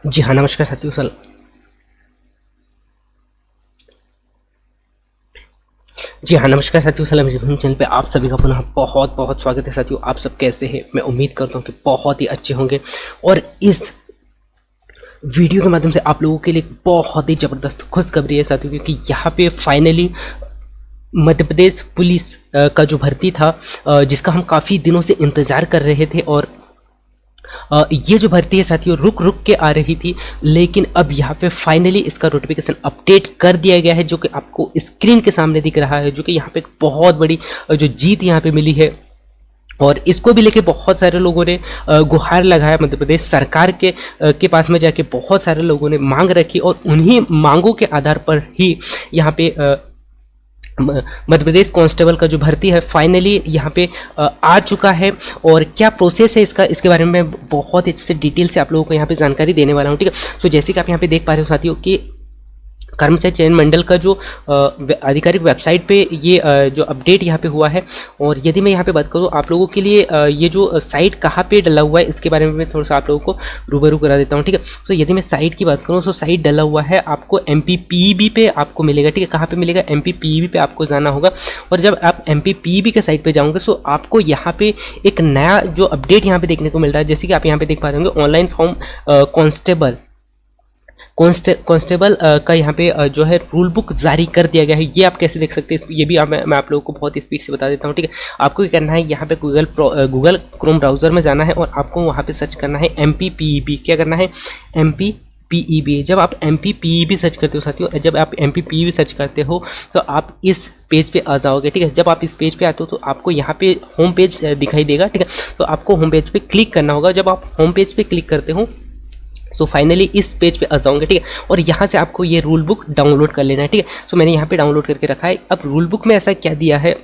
जी हाँ, नमस्कार साथियों। सलाम जीवन चैनल पे आप सभी का पुनः बहुत बहुत स्वागत है साथियों। आप सब कैसे हैं? मैं उम्मीद करता हूँ कि बहुत ही अच्छे होंगे। और इस वीडियो के माध्यम से आप लोगों के लिए बहुत ही ज़बरदस्त खुशखबरी है साथियों, क्योंकि यहाँ पे फाइनली मध्य प्रदेश पुलिस का जो भर्ती था, जिसका हम काफ़ी दिनों से इंतज़ार कर रहे थे, और ये जो भर्ती है साथियों रुक रुक के आ रही थी, लेकिन अब यहाँ पे फाइनली इसका नोटिफिकेशन अपडेट कर दिया गया है, जो कि आपको स्क्रीन के सामने दिख रहा है, जो कि यहाँ पे एक बहुत बड़ी जो जीत यहाँ पे मिली है। और इसको भी लेके बहुत सारे लोगों ने गुहार लगाया मध्य प्रदेश सरकार के पास में जाके बहुत सारे लोगों ने मांग रखी, और उन्हीं मांगों के आधार पर ही यहाँ पे मध्य प्रदेश कांस्टेबल का जो भर्ती है फाइनली यहाँ पे आ चुका है। और क्या प्रोसेस है इसके बारे में मैं बहुत अच्छे से डिटेल से आप लोगों को यहाँ पे जानकारी देने वाला हूँ, ठीक है। तो जैसे कि आप यहाँ पे देख पा रहे हो साथियों कि कर्मचारी चयन मंडल का जो आधिकारिक वेबसाइट पे ये जो अपडेट यहाँ पे हुआ है। और यदि मैं यहाँ पे बात करूँ आप लोगों के लिए, ये जो साइट कहाँ पे डला हुआ है इसके बारे में मैं थोड़ा सा आप लोगों को रूबरू करा देता हूँ, ठीक है। तो यदि मैं साइट की बात करूँ तो साइट डला हुआ है आपको MPPEB पे आपको मिलेगा, ठीक है। कहाँ पे मिलेगा? MPPEB पे आपको जाना होगा। और जब आप MPPEB के साइट पे जाओगे तो आपको यहाँ पे एक नया जो अपडेट यहाँ पे देखने को मिल रहा है, जैसे कि आप यहाँ पे देख पा रहे होंगे ऑनलाइन फॉर्म कांस्टेबल का यहाँ पे जो है रूल बुक जारी कर दिया गया है। ये आप कैसे देख सकते हैं, ये भी मैं आप लोगों को बहुत स्पीड से बता देता हूँ, ठीक है। आपको क्या करना है, यहाँ पे गूगल क्रोम ब्राउजर में जाना है और आपको वहाँ पे सर्च करना है MPPEB। क्या करना है? MPPEB। जब आप MPPEB सर्च करते हो साथियों, जब आप MPPEB सर्च करते हो तो आप इस पेज पे आ जाओगे, ठीक है। जब आप इस पेज पे आते हो तो आपको यहाँ पे होम पेज दिखाई देगा, ठीक है। तो आपको होम पेज पे क्लिक करना होगा। जब आप होम पेज पे क्लिक करते हो सो फाइनली इस पेज पे आ जाओगे, ठीक है। और यहाँ से आपको ये रूल बुक डाउनलोड कर लेना है, ठीक है। सो मैंने यहाँ पे डाउनलोड करके रखा है। अब रूल बुक में ऐसा क्या दिया है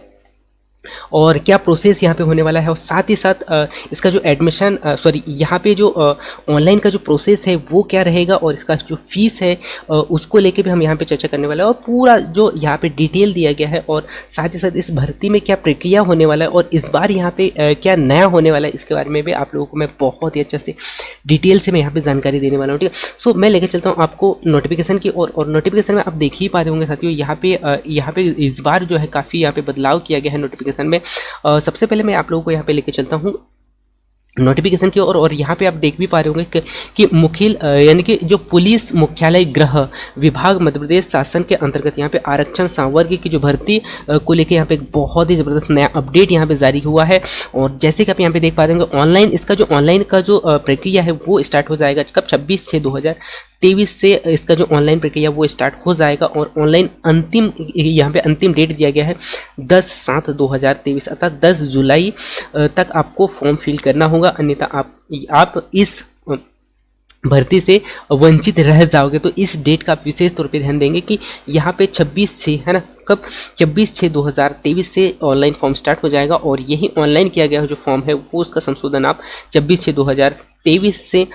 और क्या प्रोसेस यहाँ पे होने वाला है, और साथ ही साथ इसका जो एडमिशन यहाँ पे जो ऑनलाइन का जो प्रोसेस है वो क्या रहेगा, और इसका जो फीस है उसको लेके भी हम यहाँ पे चर्चा करने वाला है। और पूरा जो यहाँ पे डिटेल दिया गया है, और साथ ही साथ इस भर्ती में क्या प्रक्रिया होने वाला है और इस बार यहाँ पे क्या नया होने वाला है, इसके बारे में भी आप लोगों को मैं बहुत ही अच्छे से डिटेल से मैं यहाँ पे जानकारी देने वाला हूँ, ठीक है। सो मैं लेकर चलता हूँ आपको नोटिफिकेशन की और नोटिफिकेशन में आप देख ही पा रहे होंगे साथियों, यहाँ पे इस बार जो है काफ़ी यहाँ पे बदलाव किया गया है नोटिफिकेशन में। सबसे पहले मैं आप लोगों को यहाँ पे लेके चलता हूँ नोटिफिकेशन की और यहाँ पे आप देख भी पा रहे होंगे कि मुखिल यानी कि जो पुलिस मुख्यालय गृह विभाग मध्य प्रदेश शासन के अंतर्गत यहाँ पे आरक्षण संवर्ग की जो भर्ती को लेके यहाँ पे एक बहुत ही ज़बरदस्त नया अपडेट यहाँ पे जारी हुआ है। और जैसे कि आप यहाँ पे देख पा रहे होंगे ऑनलाइन इसका जो ऑनलाइन का जो प्रक्रिया है वो स्टार्ट हो जाएगा कब? 26/6/2023 से इसका जो ऑनलाइन प्रक्रिया वो स्टार्ट हो जाएगा। और ऑनलाइन अंतिम यहाँ पे अंतिम डेट दिया गया है 10/7/2023, अर्थात 10 जुलाई तक आपको फॉर्म फिल करना होगा, अन्यथा आप इस भर्ती से वंचित रह जाओगे। तो इस डेट का आप विशेष तौर पे ध्यान देंगे कि यहाँ पे 26/6 है ना, कब? 26/6/2023 से ऑनलाइन फॉर्म स्टार्ट हो जाएगा। और यही ऑनलाइन किया गया जो फॉर्म है वो उसका संशोधन आप 26/6/2023 से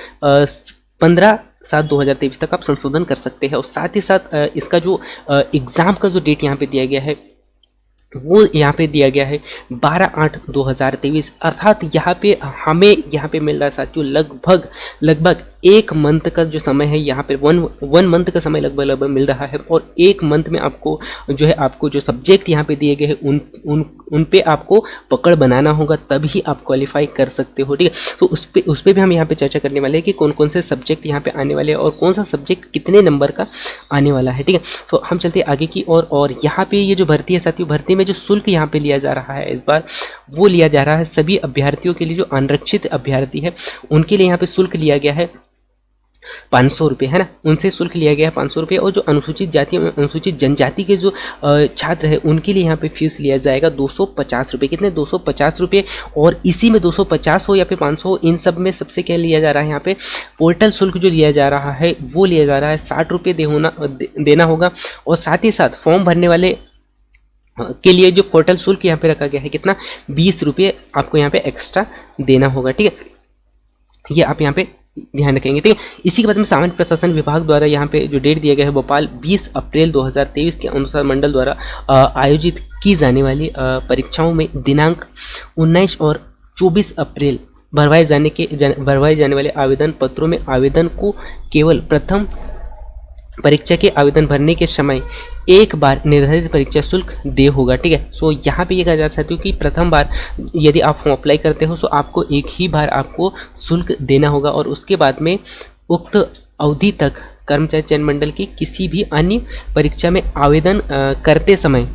15/7/2023 तक आप संशोधन कर सकते हैं। और साथ ही साथ इसका जो एग्ज़ाम का जो डेट यहाँ पे दिया गया है वो यहाँ पे दिया गया है 12/8/2023, अर्थात यहाँ पे हमें यहाँ पे मिल रहा है साथियों लगभग 1 मंथ का जो समय है, यहाँ पे वन मंथ का समय लगभग मिल रहा है। और 1 मंथ में आपको जो सब्जेक्ट यहाँ पे दिए गए हैं उन पे आपको पकड़ बनाना होगा, तभी आप क्वालिफाई कर सकते हो, ठीक है। तो उस पे भी हम यहाँ पे चर्चा करने वाले हैं कि कौन कौन से सब्जेक्ट यहाँ पे आने वाले हैं और कौन सा सब्जेक्ट कितने नंबर का आने वाला है, ठीक है। तो हम चलते हैं आगे की ओर। और यहाँ पे ये जो भर्ती है साथियों, भर्ती में जो शुल्क यहाँ पे लिया जा रहा है इस बार वो लिया जा रहा है सभी अभ्यर्थियों के लिए। जो अनारक्षित अभ्यर्थी है उनके लिए यहाँ पे शुल्क लिया गया है 500 रुपये, है ना, उनसे शुल्क लिया गया है 500 रुपये। और जो अनुसूचित जाति अनुसूचित जनजाति के जो छात्र है उनके लिए यहाँ पे फीस लिया जाएगा 250 रुपये। कितने? 250 रुपये। और इसी में 250 हो या फिर 500 हो, इन सब में सबसे क्या लिया जा रहा है, यहाँ पे पोर्टल शुल्क जो लिया जा रहा है वो लिया जा रहा है 60 रुपये देना होगा। और साथ ही साथ फॉर्म भरने वाले के लिए जो पोर्टल शुल्क यहाँ पे रखा गया है कितना? 20 रुपये आपको यहाँ पे एक्स्ट्रा देना होगा, ठीक है। ये आप यहाँ पे ध्यान रखेंगे, ठीक है। इसी के बाद में सामान्य प्रशासन विभाग द्वारा यहाँ पे जो डेट दिया गया है भोपाल 20 अप्रैल 2023 के अनुसार मंडल द्वारा आयोजित की जाने वाली परीक्षाओं में दिनांक 19 और 24 अप्रैल भरवाए जाने वाले आवेदन पत्रों में आवेदन को केवल प्रथम परीक्षा के आवेदन भरने के समय एक बार निर्धारित परीक्षा शुल्क दे होगा। ठीक है, सो यहाँ पे ये कहा जा सकता है कि प्रथम बार यदि आप फॉर्म अप्लाई करते हो तो आपको एक ही बार आपको शुल्क देना होगा और उसके बाद में उक्त अवधि तक कर्मचारी चयन मंडल की किसी भी अन्य परीक्षा में आवेदन करते समय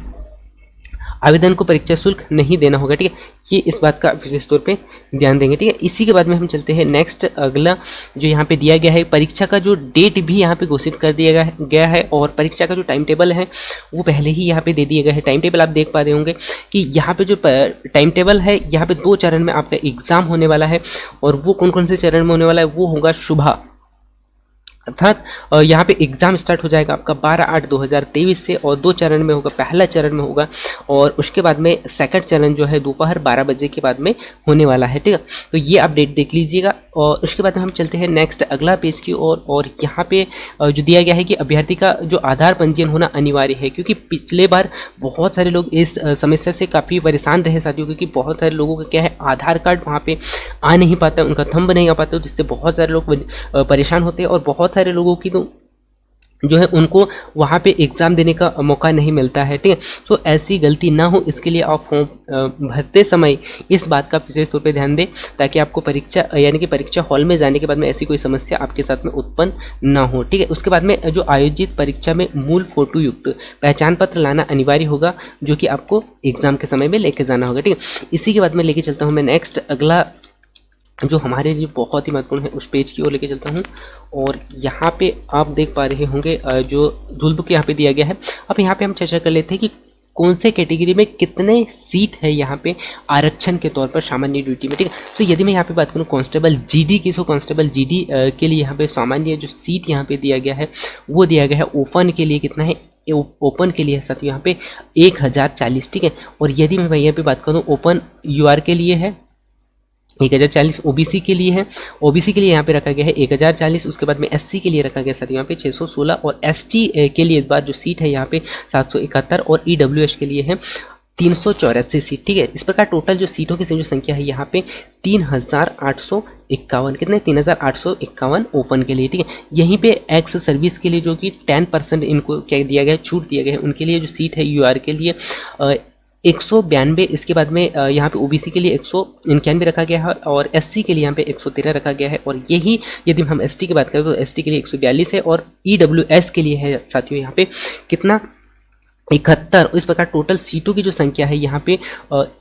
आवेदन को परीक्षा शुल्क नहीं देना होगा। ठीक है, ये इस बात का विशेष तौर पे ध्यान देंगे। ठीक है, इसी के बाद में हम चलते हैं नेक्स्ट अगला जो यहाँ पे दिया गया है, परीक्षा का जो डेट भी यहाँ पे घोषित कर दिया गया है और परीक्षा का जो टाइम टेबल है वो पहले ही यहाँ पे दे दिया गया है। टाइम टेबल आप देख पा रहे होंगे कि यहाँ पे जो टाइम टेबल है, यहाँ पे 2 चरण में आपका एग्जाम होने वाला है और वो कौन कौन से चरण में होने वाला है, वो होगा सुबह, अर्थात यहाँ पे एग्जाम स्टार्ट हो जाएगा आपका 12/8/2023 से और 2 चरण में होगा। पहला चरण में होगा और उसके बाद में सेकंड चरण जो है दोपहर 12 बजे के बाद में होने वाला है। ठीक है, तो ये आप डेट देख लीजिएगा और उसके बाद में हम चलते हैं नेक्स्ट अगला पेज की ओर और यहाँ पे जो दिया गया है कि अभ्यर्थी का जो आधार पंजीयन होना अनिवार्य है, क्योंकि पिछले बार बहुत सारे लोग इस समस्या से काफ़ी परेशान रहे साथियों, क्योंकि बहुत सारे लोगों का क्या है आधार कार्ड वहाँ पे आ नहीं पाता, उनका थंब नहीं आ पाता, जिससे बहुत सारे लोग परेशान होते हैं और बहुत सारे लोगों की तो जो है उनको वहाँ पे एग्ज़ाम देने का मौका नहीं मिलता है। ठीक है, तो ऐसी गलती ना हो इसके लिए आप फॉर्म भरते समय इस बात का विशेष तौर पे ध्यान दें ताकि आपको परीक्षा यानी कि परीक्षा हॉल में जाने के बाद में ऐसी कोई समस्या आपके साथ में उत्पन्न ना हो। ठीक है, उसके बाद में जो आयोजित परीक्षा में मूल फोटो युक्त पहचान पत्र लाना अनिवार्य होगा, जो कि आपको एग्जाम के समय में लेके जाना होगा। ठीक है, इसी के बाद में लेके चलता हूँ मैं नेक्स्ट अगला जो हमारे लिए बहुत ही महत्वपूर्ण है उस पेज की ओर लेके चलता हूँ और यहाँ पे आप देख पा रहे होंगे जो रूल बुक यहाँ पे दिया गया है। अब यहाँ पे हम चर्चा कर लेते हैं कि कौन से कैटेगरी में कितने सीट है यहाँ पे आरक्षण के तौर पर सामान्य ड्यूटी में। ठीक है, तो यदि मैं यहाँ पे बात करूँ कांस्टेबल जीडी की, तो कांस्टेबल जीडी के लिए यहाँ पे सामान्य जो सीट यहाँ पे दिया गया है वो दिया गया है। ओपन के लिए कितना है, ओपन के लिए है साथियों यहाँ पे 1040। ठीक है, और यदि मैं यहाँ पे बात करूँ ओपन यूआर के लिए है 1040, ओबीसी के लिए है, ओबीसी के लिए यहाँ पे रखा गया है 1040, उसके बाद में एससी के लिए रखा गया सर यहाँ पे 616 और एसटी के लिए इस बार जो सीट है यहाँ पे 771 और ईडब्ल्यूएस के लिए है 384 सीट। ठीक है, इस प्रकार टोटल जो सीटों की जो संख्या है यहाँ पे 3851, कितने 3851 ओपन के लिए। ठीक है, यहीं पे एक्स सर्विस के लिए जो कि 10% इनको क्या दिया गया है, छूट दिया गया है, उनके लिए जो सीट है यूआर के लिए 192, इसके बाद में यहाँ पे ओबीसी के लिए 191 रखा गया है और एससी के लिए यहाँ पे 113 रखा गया है और यही यदि हम एसटी की बात करें तो एसटी के लिए 142 है और ईडब्ल्यूएस के लिए है साथियों यहाँ पे कितना 71। इस प्रकार टोटल सीटों की जो संख्या है यहाँ पे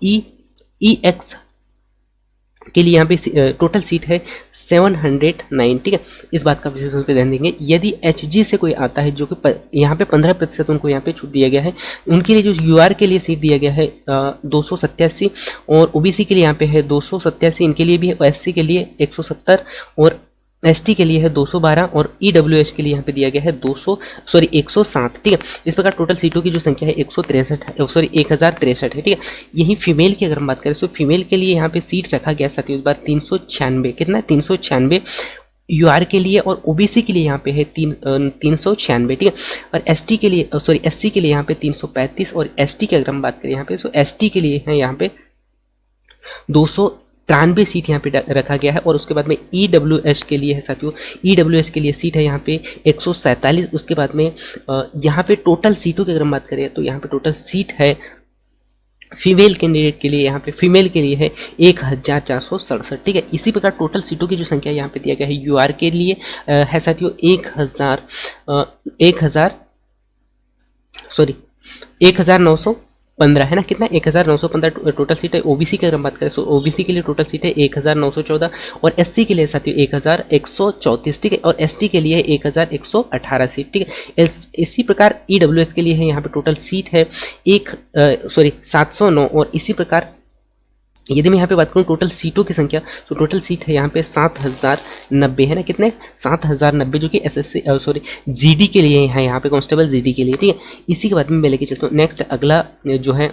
ई एक्स के लिए यहाँ पे टोटल सीट है 709। ठीक है, इस बात का विशेष रूप से ध्यान देंगे। यदि एचजी से कोई आता है जो कि यहाँ पे 15% उनको यहाँ पे छूट दिया गया है, उनके लिए जो यूआर के लिए सीट दिया गया है 287 और ओबीसी के लिए यहाँ पे है 287, इनके लिए भी है, एससी के लिए 170 और एसटी के लिए है 212 और ईडब्ल्यूएस के लिए यहाँ पे दिया गया है 107। ठीक है, इस प्रकार टोटल सीटों की जो संख्या है 1063 है। ठीक है, यही फीमेल की अगर हम बात करें तो फीमेल के लिए यहाँ पे सीट रखा गया साथियों इस बार 396, कितना 396 यूआर के लिए और ओबीसी के लिए यहाँ पे है 396। ठीक है, और एसटी के लिए एससी के लिए यहाँ पे 335 और एसटी की अगर हम बात करें यहाँ पे तो एसटी के लिए है यहाँ पे 293 सीट यहाँ पे रखा गया है और उसके बाद में ईडब्ल्यूएस के लिए है साथियों, ईडब्ल्यूएस के लिए सीट है यहाँ पे 147। उसके बाद में यहाँ पे टोटल सीटों की अगर हम बात करें तो यहाँ पे टोटल सीट है फीमेल कैंडिडेट के लिए यहाँ पे फीमेल के लिए है 1467। ठीक है, इसी प्रकार टोटल सीटों की जो संख्या यहाँ पे दिया गया है यूआर के लिए है साथियों 1915 है ना, कितना 1915 टोटल सीट है। ओबीसी की अगर हम बात करें तो ओबीसी के लिए टोटल सीट है 1914 और एससी के लिए साथियों 1134। ठीक है, और एसटी के लिए 1118 सीट। ठीक है, इसी प्रकार ईडब्ल्यूएस के लिए है यहाँ पे टोटल सीट है 709 और इसी प्रकार यदि मैं यहाँ पे बात करूँ टोटल सीटों की संख्या तो टोटल सीट है यहाँ पे 7090 है ना, कितने 7090 जो कि जीडी के लिए है यहाँ पे कांस्टेबल जीडी के लिए। ठीक है, इसी के बाद में मैं लेके चलता हूँ नेक्स्ट अगला जो है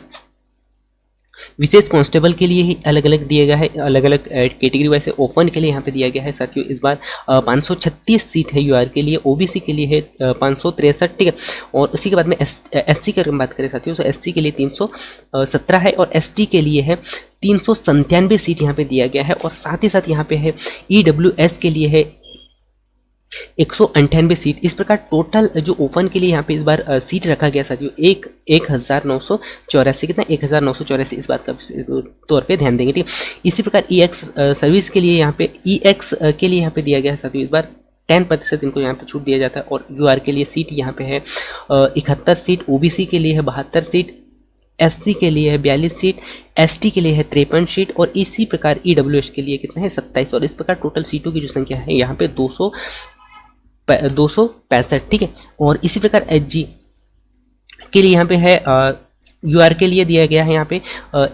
विशेष कांस्टेबल के लिए ही अलग अलग दिया गया है, अलग अलग कैटेगरी वैसे ओपन के लिए यहाँ पे दिया गया है साथियों। इस बार 536 सीट है यूआर के लिए, ओबीसी के लिए है 563, ठीक है। और उसी के बाद में एससी की अगर हम बात करें साथियों, तो एससी के लिए 317 है और एसटी के लिए है 397 सीट यहाँ पे दिया गया है। और साथ ही साथ यहाँ पे है ईडब्ल्यूएस के लिए है 198 सीट। इस प्रकार टोटल जो ओपन के लिए यहाँ पे इस बार सीट रखा गया साथियों 1984, कितना 1984, इस बात का तौर पे ध्यान देंगे, ठीक है। इसी प्रकार ईएक्स सर्विस के लिए यहाँ पे ईएक्स के लिए यहाँ पे दिया गया है साथियों, इस बार 10% इनको यहाँ पे छूट दिया जाता है। और यूआर के लिए सीट यहाँ पे है 71 सीट, ओबीसी के लिए है 72 सीट, एससी के लिए है 42 सीट, एसटी के लिए है 53 सीट और इसी प्रकार ईडब्ल्यूएस के लिए कितना है 27। और इस प्रकार टोटल सीटों की जो संख्या है यहाँ पे 265, ठीक है। और इसी प्रकार एचजी के लिए यहाँ पे है यूआर के लिए दिया गया है यहाँ पे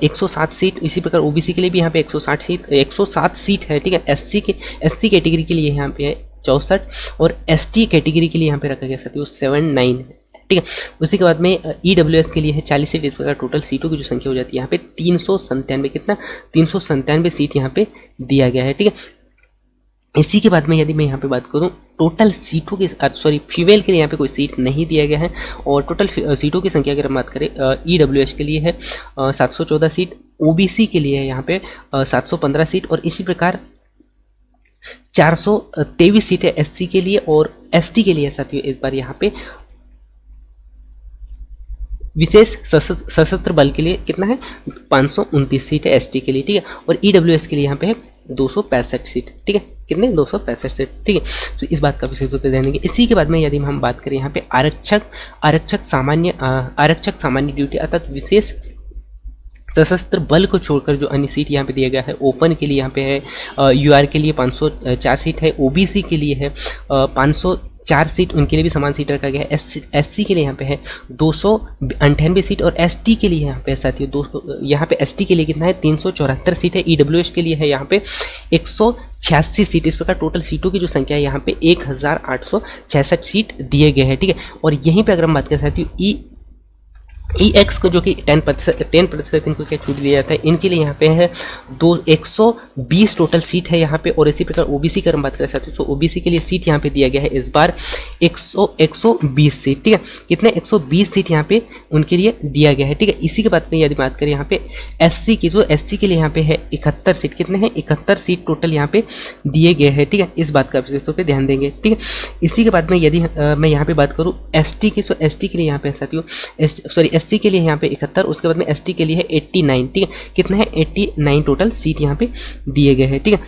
107 सीट। इसी प्रकार ओबीसी के लिए भी यहाँ पे 107 सीट है, ठीक है। एससी कैटेगरी के लिए यहाँ पे है 64 और एसटी कैटेगरी के लिए यहाँ पे रखा गया साथियों 79 है, ठीक है। उसी के बाद में ईडब्ल्यूएस के लिए है 40 सीट। इस प्रकार टोटल सीटों की जो संख्या हो जाती है यहाँ पे 397, कितना 397 सीट यहाँ पे दिया गया है, ठीक है। इसी के बाद में यदि मैं यहाँ पे बात करूँ टोटल सीटों की, फीमेल के लिए यहाँ पे कोई सीट नहीं दिया गया है। और टोटल सीटों की संख्या अगर हम बात करें ईडब्ल्यूएस के लिए है 714 सीट, ओबीसी के लिए है यहाँ पे 715 सीट और इसी प्रकार 423 सीट है एससी के लिए। और एसटी के लिए साथियों इस बार यहाँ पे विशेष सशस्त्र बल के लिए कितना है 529 सीट है एसटी के लिए, ठीक है। और ईडब्ल्यूएस के लिए यहाँ पे है 265 सीट, ठीक है। कितने 265 सीट, ठीक है। तो इस बात का विशेष रूप से ध्यान देंगे। इसी के बाद में यदि हम बात करें यहाँ पे आरक्षक सामान्य ड्यूटी अर्थात विशेष सशस्त्र बल को छोड़कर जो अन्य सीट यहाँ पे दिया गया है ओपन के लिए यहाँ पे है यूआर के लिए 504 सीट है, ओबीसी के लिए है 504 सीट, उनके लिए भी समान सीट रखा गया है। एससी के लिए यहाँ पे है 298 सीट और एसटी के लिए यहाँ पे साथियों यहाँ पे एसटी के लिए कितना है 374 सीट है। ईडब्ल्यूएस के लिए है यहाँ पे 186 सीट। इस प्रकार टोटल सीटों की जो संख्या है यहाँ पे 1866 सीट दिए गए हैं, ठीक है। और यहीं पे अगर हम बात करें साथियों ईएक्स को जो कि 10% इनको क्या छूट दिया जाता है, इनके लिए यहाँ पे है 120 टोटल सीट है यहाँ पे। और इसी प्रकार ओबीसी की हम बात करें साथियों तो ओबीसी के लिए सीट यहाँ पे दिया गया है इस बार 120 सीट, ठीक है। कितने 120 सीट यहाँ पे उनके लिए दिया गया है, ठीक है। इसी के बाद में यदि बात करें यहाँ पे एससी की तो एससी के लिए यहाँ पे है 71 सीट, कितने हैं 71 सीट टोटल यहाँ पे दिए गए हैं, ठीक है। इस बात का विशेष रूप से ध्यान देंगे, ठीक है। इसी के बाद में यदि मैं यहाँ पे बात करूँ एसटी की तो एसटी के लिए यहाँ पे साथियों एससी के लिए यहाँ पे 71, उसके बाद में एसटी के लिए है 89, ठीक है। कितना है 89 टोटल सीट यहाँ पे दिए गए हैं, ठीक है।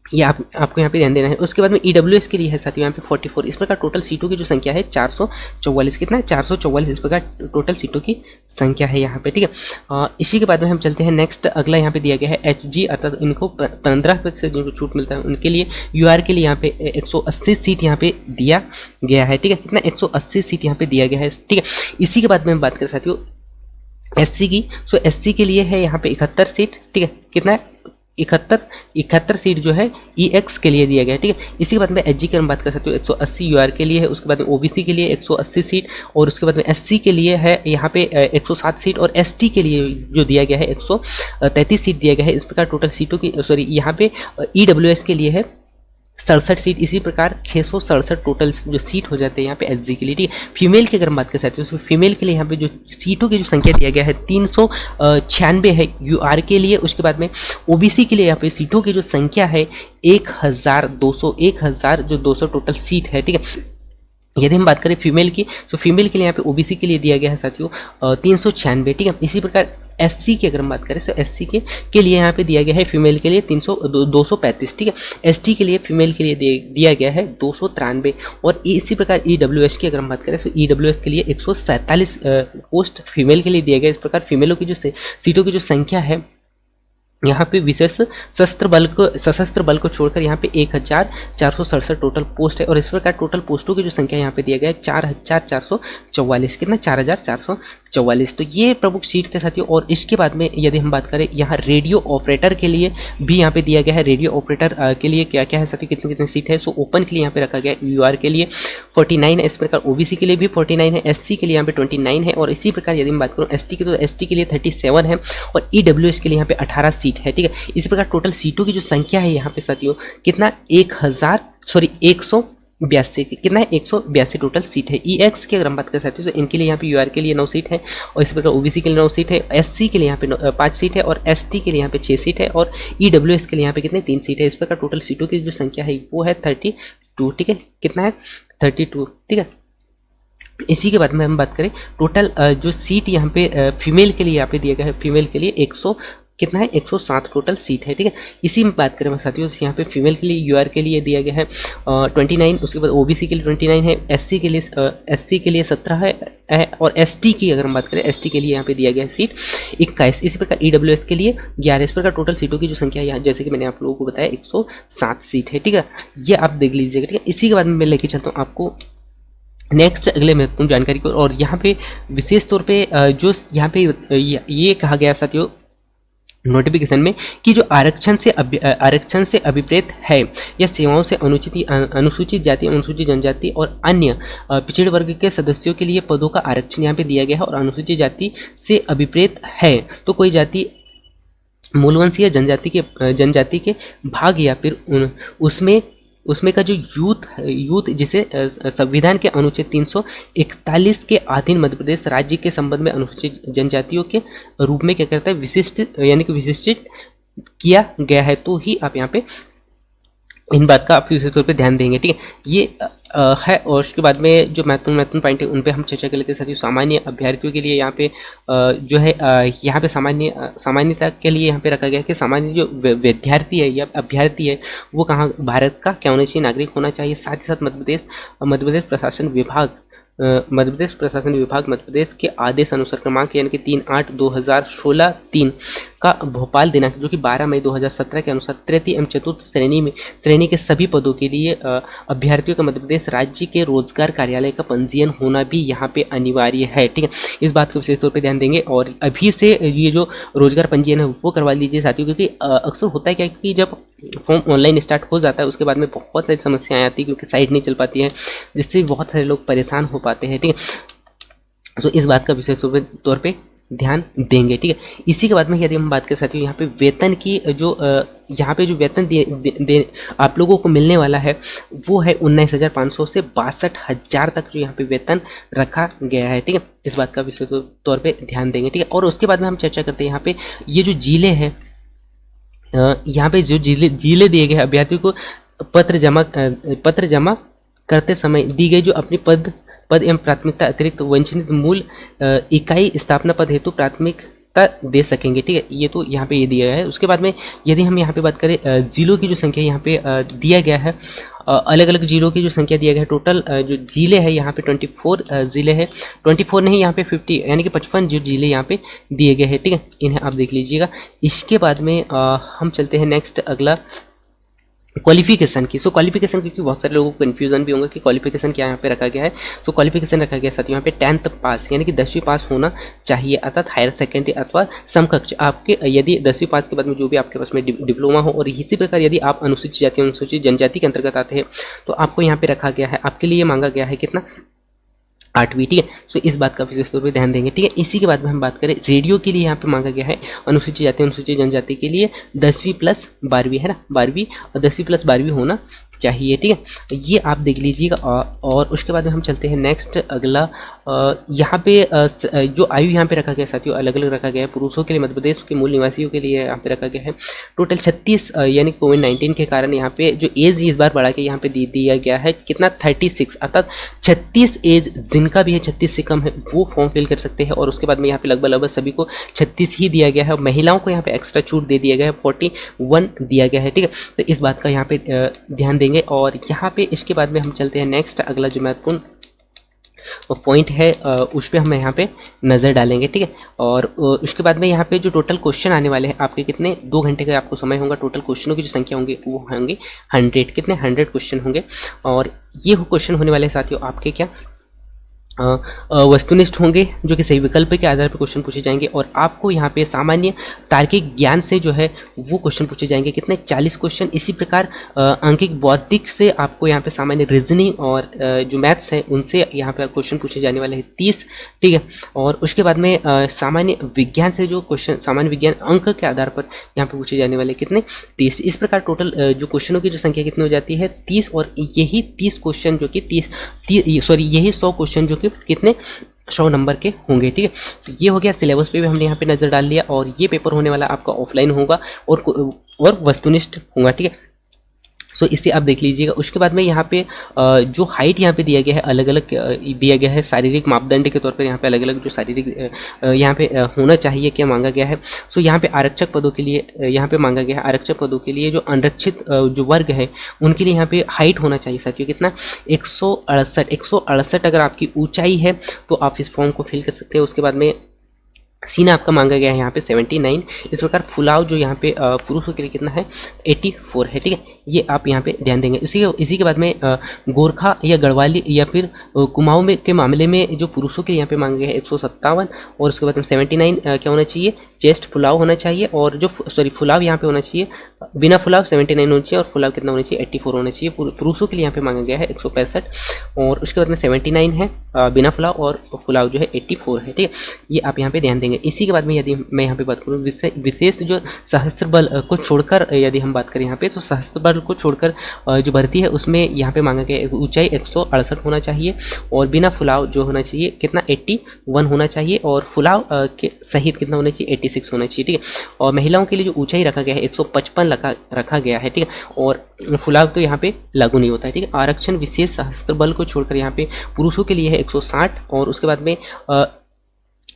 ये आपको यहाँ पे ध्यान देना है। उसके बाद में ईडब्ल्यूएस के लिए है साथियों यहाँ पे 44। इस प्रकार टोटल सीटों की जो संख्या है 444, कितना है 444। इस प्रकार टोटल सीटों की संख्या है यहाँ पे, ठीक है। इसी के बाद में हम चलते हैं नेक्स्ट, अगला यहाँ पे दिया गया है एचजी अर्थात इनको 15% जिनको छूट मिलता है उनके लिए यूआर के लिए यहाँ पे 180 सीट यहाँ पे दिया गया है, ठीक है। कितना 180 सीट यहाँ पे दिया गया है, ठीक है। इसी के बाद में हम बात करें साथियों एससी की, सो एससी के लिए है यहाँ पे 71 सीट, ठीक है। कितना है 71 सीट जो है ईएक्स के लिए दिया गया है, ठीक है। इसी के बाद में एचजी की हम बात कर सकते हो 180 यूआर के लिए है, उसके बाद में ओबीसी के लिए 180 सीट और उसके बाद में एससी के लिए है यहाँ पे 107 सीट और एसटी के लिए जो दिया गया है 133 सीट दिया गया है। इस प्रकार टोटल सीटों की यहाँ पे ईडब्ल्यूएस के लिए है 67 सीट। इसी प्रकार 667 टोटल जो सीट हो जाते हैं यहाँ पे एचजी के लिए, ठीक है। फीमेल की अगर हम बात कर सकते हैं फीमेल के लिए यहाँ पे जो सीटों की जो संख्या दिया गया है 396 है यूआर के लिए। उसके बाद में ओबीसी के लिए यहाँ पे सीटों की जो संख्या है 1200 टोटल सीट है, ठीक है। यदि हम बात करें फीमेल की तो फीमेल के लिए यहाँ पे ओबीसी के लिए दिया गया है साथियों 396, ठीक है। इसी प्रकार एससी की अगर हम बात करें तो एससी के लिए यहाँ पे दिया गया है फीमेल के लिए 235, ठीक है। एसटी के लिए फीमेल के लिए दिया गया है 293 और इसी प्रकार ईडब्ल्यूएस की अगर हम बात करें तो ईडब्ल्यूएस के लिए 147 पोस्ट फीमेल के लिए दिया गया। इस प्रकार फीमेलों की जो सीटों की जो संख्या है यहाँ पे विशेष सशस्त्र बल को छोड़कर यहाँ पे 1467 टोटल पोस्ट है और इस प्रकार टोटल पोस्टों की जो संख्या यहाँ पे दिया गया है 4444, कितना 4444 44। तो ये प्रमुख सीट थे साथियों। और इसके बाद में यदि हम बात करें यहाँ रेडियो ऑपरेटर के लिए भी यहाँ पे दिया गया है। रेडियो ऑपरेटर के लिए क्या क्या है साथियों, कितने कितने सीट है। सो ओपन के लिए यहाँ पे रखा गया है, यूआर के लिए 49 है, इस प्रकार ओबीसी के लिए भी 49 है, एससी के लिए यहाँ पे 29 है। और इसी प्रकार यदि मैं बात करूँ एसटी की, तो एसटी के लिए 37 है और ईडब्ल्यूएस के लिए यहाँ पे 18 सीट है। ठीक है, इसी प्रकार टोटल सीटों की जो संख्या है यहाँ पे साथियों कितना 182 कितना है 182 टोटल सीट है। ईएक्स की अगर हम बात कर सकते हैं तो इनके लिए यहाँ पे यूआर के लिए 9 सीट है और इसी प्रकार ओबीसी के लिए 9 सीट है, एससी के लिए यहाँ पे 5 सीट है और एसटी के लिए यहाँ पे 6 सीट है और ईडब्ल्यूएस के लिए यहाँ पे कितने 3 सीट है। इस प्रकार टोटल सीटों की जो संख्या है वो है 32। ठीक है, कितना है 32। ठीक है, इसी के बाद में हम बात करें टोटल जो सीट यहाँ पे फीमेल के लिए यहाँ पे दिया गया है, फीमेल के लिए 100 कितना है 107 टोटल सीट है। ठीक है, इसी में बात करें साथियों यहाँ पे फीमेल के लिए यूआर के लिए दिया गया है 29, उसके बाद ओबीसी के लिए 29 है, एससी के लिए 17 है और एसटी की अगर हम बात करें एसटी के लिए यहाँ पे दिया गया है सीट 21। इसी प्रकार ईडब्ल्यूएस के लिए 11। इस प्रकार टोटल सीटों की जो संख्या यहाँ जैसे कि मैंने आप लोगों को बताया 107 सीट है। ठीक है, ये आप देख लीजिएगा। ठीक है, इसी के बाद में मैं लेके चलता हूँ आपको नेक्स्ट अगले महत्वपूर्ण जानकारी को। और यहाँ पे विशेष तौर पे जो यहाँ पे ये कहा गया साथियों नोटिफिकेशन में कि जो आरक्षण से अभिप्रेत है या सेवाओं से अनुसूचित जाति, अनुसूचित जनजाति और अन्य पिछड़े वर्ग के सदस्यों के लिए पदों का आरक्षण यहाँ पे दिया गया है। और अनुसूचित जाति से अभिप्रेत है तो कोई जाति मूलवंश या जनजाति के भाग या फिर उसमें का जो यूथ जिसे संविधान के अनुच्छेद 341 के अधीन मध्य प्रदेश राज्य के संबंध में अनुसूचित जनजातियों के रूप में क्या करता है विशिष्टित किया गया है, तो ही आप यहाँ पे इन बात का आप विशेष तौर पे ध्यान देंगे। ठीक है, ये है। और उसके बाद में जो महत्वपूर्ण पॉइंट है उन पे हम चर्चा कर लेते हैं साथियों। सामान्य अभ्यर्थियों के लिए यहाँ पे जो है यहाँ पे सामान्यता के लिए यहाँ पे रखा गया है कि सामान्य जो विद्यार्थी है या अभ्यर्थी है वो कहाँ भारत का क्या होना चाहिए, नागरिक होना चाहिए। साथ ही साथ मध्य प्रदेश प्रशासन विभाग मध्य प्रदेश के आदेश अनुसार क्रमांक यानी कि 3/8/2016 3 का भोपाल दिनांक जो कि 12 मई 2017 के अनुसार तृतीय एवं चतुर्थ श्रेणी के सभी पदों के लिए अभ्यर्थियों का मध्य प्रदेश राज्य के रोजगार कार्यालय का पंजीयन होना भी यहाँ पे अनिवार्य है। ठीक है, इस बात को विशेष तौर पे ध्यान देंगे और अभी से ये जो रोजगार पंजीयन है वो करवा लीजिए साथियों, क्योंकि अक्सर होता है क्या कि जब फॉर्म ऑनलाइन स्टार्ट हो जाता है उसके बाद में बहुत सारी समस्याएं आती है क्योंकि साइट नहीं चल पाती है, जिससे बहुत सारे लोग परेशान हो पाते हैं। ठीक है, तो इस बात का विशेष तौर पे ध्यान देंगे। ठीक है, इसी के बाद में यदि हम बात कर सकते हैं यहाँ पे वेतन की जो यहाँ पे जो वेतन आप लोगों को मिलने वाला है वो है 19,500 से 62,000 तक जो यहाँ पे वेतन रखा गया है। ठीक है, इस बात का विशेष तौर पे ध्यान देंगे। ठीक है, और उसके बाद में हम चर्चा करते हैं यहाँ पे ये जो जिले हैं, यहाँ पे जो जिले दिए गए अभ्यर्थियों को पत्र जमा करते समय दी गई जो अपनी पद एवं प्राथमिकता अतिरिक्त वंचित मूल इकाई स्थापना पद हेतु प्राथमिकता दे सकेंगे। ठीक है, ये तो यहाँ पे ये दिया है। उसके बाद में यदि हम यहाँ पे बात करें जिलों की जो संख्या यहाँ पे दिया गया है, अलग अलग जिलों की जो संख्या दिया गया है, टोटल जो जिले है यहाँ पे 24 जिले है, 24 नहीं यहाँ पे 50 यानी कि 55 जो जिले यहाँ पे दिए गए हैं। ठीक है, इन्हें आप देख लीजिएगा। इसके बाद में हम चलते हैं नेक्स्ट अगला क्वालिफिकेशन की। सो क्वालिफिकेशन क्योंकि बहुत सारे लोगों को कन्फ्यूजन भी होगा कि क्वालिफिकेशन क्या यहाँ पे रखा गया है। तो क्वालिफिकेशन रखा गया साथ यहाँ पे 10th पास यानी कि 10वीं पास होना चाहिए, अर्थात हायर सेकेंडरी अथवा समकक्ष आपके यदि 10वीं पास के बाद में जो भी आपके पास में डिप्लोमा हो। और इसी प्रकार यदि आप अनुसूचित जाति अनुसूचित जनजाति के अंतर्गत आते हैं तो आपको यहाँ पे रखा गया है, आपके लिए मांगा गया है कितना 8वीं। ठीक है, सो इस बात का विशेष तौर पर ध्यान देंगे। ठीक है, इसी के बाद में हम बात करें रेडियो के लिए यहाँ पे मांगा गया है अनुसूचित जाति अनुसूचित जनजाति के लिए 10वीं प्लस 12वीं है ना, 12वीं और 10वीं प्लस 12वीं होना चाहिए। ठीक है, ये आप देख लीजिएगा। और उसके बाद में हम चलते हैं नेक्स्ट अगला यहाँ पे जो आयु यहाँ पे रखा गया साथियों अलग अलग रखा गया है। पुरुषों के लिए मध्य प्रदेश के मूल निवासियों के लिए यहाँ पे रखा गया है टोटल 36 यानी कोविड-19 के कारण यहाँ पे जो एज इस बार बढ़ा के यहाँ पे दिया गया है कितना 36, अर्थात 36 एज जिनका भी है 36 से कम है वो फॉर्म फिल कर सकते हैं। और उसके बाद में यहाँ पे लगभग सभी को 36 ही दिया गया है। महिलाओं को यहाँ पे एक्स्ट्रा छूट दे दिया गया है, 41 दिया गया है। ठीक है, तो इस बात का यहाँ पे ध्यान देंगे। और यहाँ पे इसके बाद में हम चलते हैं नेक्स्ट अगला जो महत्वपूर्ण पॉइंट है उस पर हम यहाँ पे नज़र डालेंगे। ठीक है, और उसके बाद में यहाँ पे जो टोटल क्वेश्चन आने वाले हैं आपके कितने 2 घंटे का आपको समय होगा। टोटल क्वेश्चनों की जो संख्या होंगी वो होंगे 100, कितने 100 क्वेश्चन होंगे। और ये क्वेश्चन होने वाले साथियों आपके क्या वस्तुनिष्ठ होंगे जो कि सही विकल्प के आधार पर क्वेश्चन पूछे जाएंगे। और आपको यहाँ पे सामान्य तार्किक ज्ञान से जो है वो क्वेश्चन पूछे जाएंगे, कितने 40 क्वेश्चन। इसी प्रकार अंकिक बौद्धिक से आपको यहाँ पे सामान्य रीजनिंग और जो मैथ्स है उनसे यहाँ पे क्वेश्चन पूछे जाने वाले हैं 30, ठीक है। और उसके बाद में सामान्य विज्ञान से जो क्वेश्चन, सामान्य विज्ञान अंक के आधार पर यहाँ पे पूछे जाने वाले कितने 30। इस प्रकार टोटल जो क्वेश्चनों की जो संख्या कितनी हो जाती है 30। और यही 30 क्वेश्चन जो कि यही 100 क्वेश्चन जो कि कितने 100 नंबर के होंगे, ठीक है। तो ये हो गया सिलेबस पे भी हमने यहाँ पे नजर डाल लिया। और ये पेपर होने वाला आपका ऑफलाइन होगा और वस्तुनिष्ठ होगा, ठीक है। सो इसे आप देख लीजिएगा। उसके बाद में यहाँ पे जो हाइट यहाँ पे दिया गया है अलग अलग दिया गया है शारीरिक मापदंड के तौर पर। यहाँ पे अलग अलग जो शारीरिक यहाँ पे होना चाहिए क्या मांगा गया है। सो यहाँ पे आरक्षक पदों के लिए यहाँ पे मांगा गया है, आरक्षक पदों के लिए जो अनरक्षित जो वर्ग है उनके लिए यहाँ पे हाइट होना चाहिए साथियों कितना 168 अगर आपकी ऊंचाई है तो आप इस फॉर्म को फिल कर सकते हैं। उसके बाद में सीना आपका मांगा गया है यहाँ पे 79। इस प्रकार फुलाव जो यहाँ पे पुरुषों के लिए कितना है 84 है, ठीक है। ये आप यहाँ पे ध्यान देंगे। इसी के बाद में गोरखा या गढ़वाली या फिर कुमाऊं में के मामले में जो पुरुषों के लिए यहाँ पे मांगा गया है 157। और उसके बाद में 79 क्या होना चाहिए, चेस्ट फुलाव होना चाहिए। और जो फुलाव यहाँ पे होना चाहिए, बिना फुलाव 79 होना चाहिए और फुलाव कितना होना चाहिए 84 होना चाहिए। पुरुषों के लिए यहाँ पे मांगा गया है 165। और उसके बाद में 79 है बिना फुलाव और फुलाव जो है 84 है, ठीक है। ये आप यहाँ पे ध्यान देंगे। इसी के बाद में यदि मैं यहाँ पे बात करूँ विशेष जो सहस्त्र बल को छोड़कर यदि हम बात करें यहाँ पे, तो सहस्त्र बल को छोड़कर जो भर्ती है उसमें यहाँ पे मांगा गया ऊंचाई 168 होना चाहिए और बिना फुलाव जो होना चाहिए कितना 81 होना चाहिए और फुलाव के सहित कितना होना चाहिए 86 होना चाहिए, ठीक है। और महिलाओं के लिए जो ऊंचाई रखा गया है 155 रखा गया है, ठीक है। और फुलाव तो यहाँ पे लागू नहीं होता है, ठीक है। आरक्षण विशेष सहस्त्र बल को छोड़कर यहाँ पे पुरुषों के लिए है 160। और उसके बाद में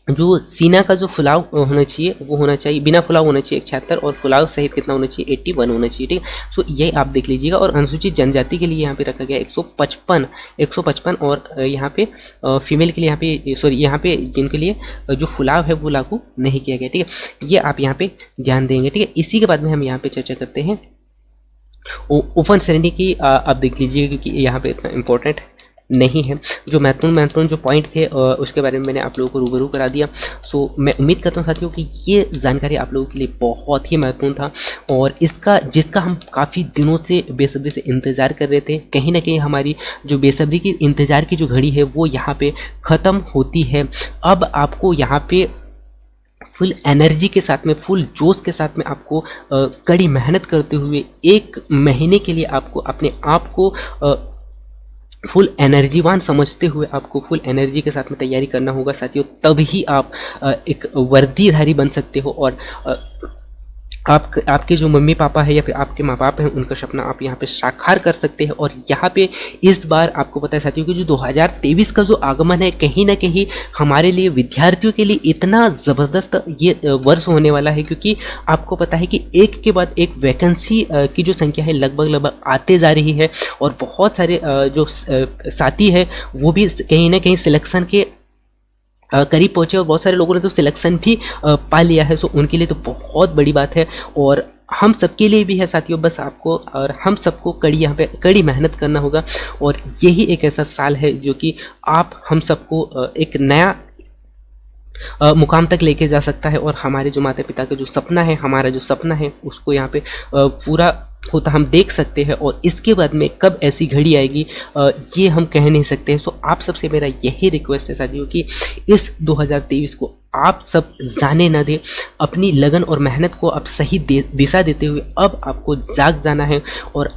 जो सीना का जो फुलाव होना चाहिए वो होना चाहिए, बिना फुलाव होना चाहिए 176 और फुलाव सहित कितना होना चाहिए 81 होना चाहिए, ठीक है। सो ये आप देख लीजिएगा। और अनुसूचित जनजाति के लिए यहाँ पे रखा गया 155 और यहाँ पे फीमेल के लिए यहाँ पे जिनके लिए जो फुलाव है वो लागू नहीं किया गया, ठीक है। ये आप यहाँ पे ध्यान देंगे, ठीक है। इसी के बाद में हम यहाँ पे चर्चा करते हैं ओपन श्रेणी की। आप देख लीजिए क्योंकि यहाँ पे इतना इंपॉर्टेंट नहीं है। जो महत्वपूर्ण जो पॉइंट थे उसके बारे में मैंने आप लोगों को रूबरू करा दिया। सो मैं उम्मीद करता हूँ साथियों कि ये जानकारी आप लोगों के लिए बहुत ही महत्वपूर्ण था और जिसका हम काफ़ी दिनों से बेसब्री से इंतज़ार कर रहे थे। कहीं ना कहीं हमारी जो बेसब्री की इंतज़ार की जो घड़ी है वो यहाँ पे ख़त्म होती है। अब आपको यहाँ पे फुल एनर्जी के साथ में, फुल जोश के साथ में आपको कड़ी मेहनत करते हुए 1 महीने के लिए आपको अपने आप को फुल एनर्जीवान समझते हुए आपको फुल एनर्जी के साथ में तैयारी करना होगा साथियों। तभी आप एक वर्दीधारी बन सकते हो और आपके जो मम्मी पापा है या फिर आपके माँ बाप हैं उनका सपना आप यहाँ पे साकार कर सकते हैं। और यहाँ पे इस बार आपको पता है साथियों कि जो 2023 का जो आगमन है कहीं ना कहीं हमारे लिए विद्यार्थियों के लिए इतना ज़बरदस्त ये वर्ष होने वाला है, क्योंकि आपको पता है कि एक के बाद एक वैकेंसी की जो संख्या है लगभग आते जा रही है। और बहुत सारे जो साथी है वो भी कहीं ना कहीं सिलेक्शन के करीब पहुंचे और बहुत सारे लोगों ने तो सिलेक्शन भी पा लिया है। सो उनके लिए तो बहुत बड़ी बात है और हम सबके लिए भी है साथियों। बस आपको और हम सबको यहाँ पे कड़ी मेहनत करना होगा और यही एक ऐसा साल है जो कि आप हम सबको एक नया मुकाम तक लेके जा सकता है। और हमारे जो माता पिता का जो सपना है, हमारा जो सपना है उसको यहाँ पे पूरा होता हम देख सकते हैं। और इसके बाद में कब ऐसी घड़ी आएगी ये हम कह नहीं सकते हैं। सो आप सबसे मेरा यही रिक्वेस्ट है साथियों कि इस 2023 को आप सब जाने ना दें, अपनी लगन और मेहनत को आप सही दिशा देते हुए अब आपको जाग जाना है और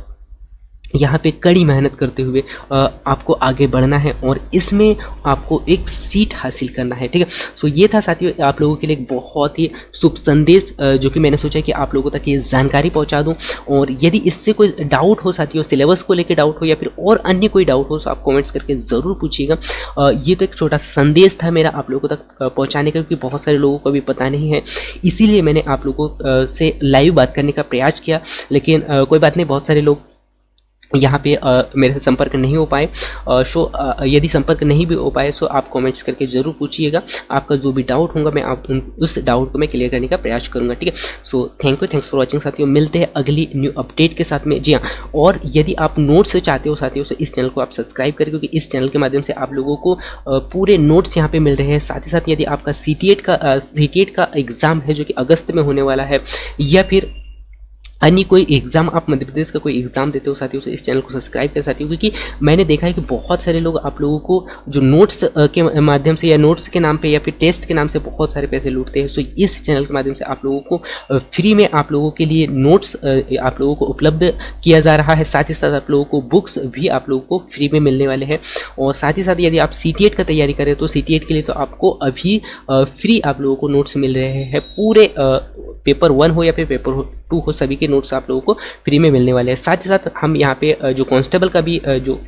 यहाँ पे कड़ी मेहनत करते हुए आपको आगे बढ़ना है और इसमें आपको एक सीट हासिल करना है, ठीक है। सो ये था साथियों आप लोगों के लिए एक बहुत ही शुभ संदेश जो कि मैंने सोचा कि आप लोगों तक ये जानकारी पहुँचा दूँ। और यदि इससे कोई डाउट हो साथियों, सिलेबस को लेकर डाउट हो या फिर और अन्य कोई डाउट हो तो आप कॉमेंट्स करके ज़रूर पूछिएगा। ये तो एक छोटा संदेश था मेरा आप लोगों तक पहुँचाने का, क्योंकि बहुत सारे लोगों को भी पता नहीं है, इसीलिए मैंने आप लोगों से लाइव बात करने का प्रयास किया। लेकिन कोई बात नहीं, बहुत सारे लोग यहाँ पे मेरे से संपर्क नहीं हो पाए, यदि संपर्क नहीं भी हो पाए तो आप कमेंट्स करके ज़रूर पूछिएगा। आपका जो भी डाउट होगा मैं उस डाउट को मैं क्लियर करने का प्रयास करूँगा, ठीक है। सो थैंक्स फॉर वॉचिंग साथियों, मिलते हैं अगली न्यू अपडेट के साथ में। जी हाँ, और यदि आप नोट्स चाहते हो साथियों तो इस चैनल को आप सब्सक्राइब करें, क्योंकि इस चैनल के माध्यम से आप लोगों को पूरे नोट्स यहाँ पे मिल रहे हैं। साथ ही साथ यदि आपका CTET का एग्ज़ाम है जो कि अगस्त में होने वाला है, या फिर अन्य कोई एग्जाम, आप मध्य प्रदेश का कोई एग्जाम देते हो साथियों, से इस चैनल को सब्सक्राइब कर साथियों, क्योंकि मैंने देखा है कि बहुत सारे लोग आप लोगों को जो नोट्स के माध्यम से या नोट्स के नाम पे या फिर टेस्ट के नाम से बहुत सारे पैसे लूटते हैं। सो इस चैनल के माध्यम से आप लोगों को फ्री में आप लोगों के लिए नोट्स आप लोगों को उपलब्ध किया जा रहा है। साथ ही साथ आप लोगों को बुक्स भी आप लोगों को फ्री में मिलने वाले हैं। और साथ ही साथ यदि आप CTET का तैयारी करें तो CTET के लिए तो आपको अभी फ्री आप लोगों को नोट्स मिल रहे हैं। पूरे पेपर 1 हो या फिर पेपर 2 हो, सभी के नोट्स आप लोगों को फ्री में मिलने वाले हैं। साथ ही साथ हम यहाँ पे जो कांस्टेबल का भी जो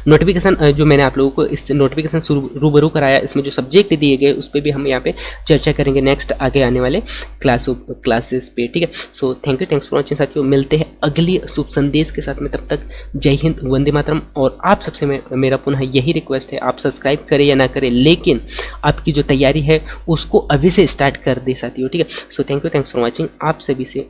नोटिफिकेशन जो मैंने आप लोगों को इस नोटिफिकेशन रूबरू कराया, इसमें जो सब्जेक्ट दिए गए उस पर भी हम यहाँ पे चर्चा करेंगे नेक्स्ट आगे आने वाले क्लासेस पे, ठीक है। सो थैंक्स फॉर वॉचिंग साथियों, मिलते हैं अगली शुभ संदेश के साथ में। तब तक जय हिंद, वंदे मातरम। और आप सबसे मेरा पुनः यही रिक्वेस्ट है, आप सब्सक्राइब करें या ना करें, लेकिन आपकी जो तैयारी है उसको अभी से स्टार्ट कर दे साथियों, ठीक है। सो थैंक्स फॉर वॉचिंग, आप सभी से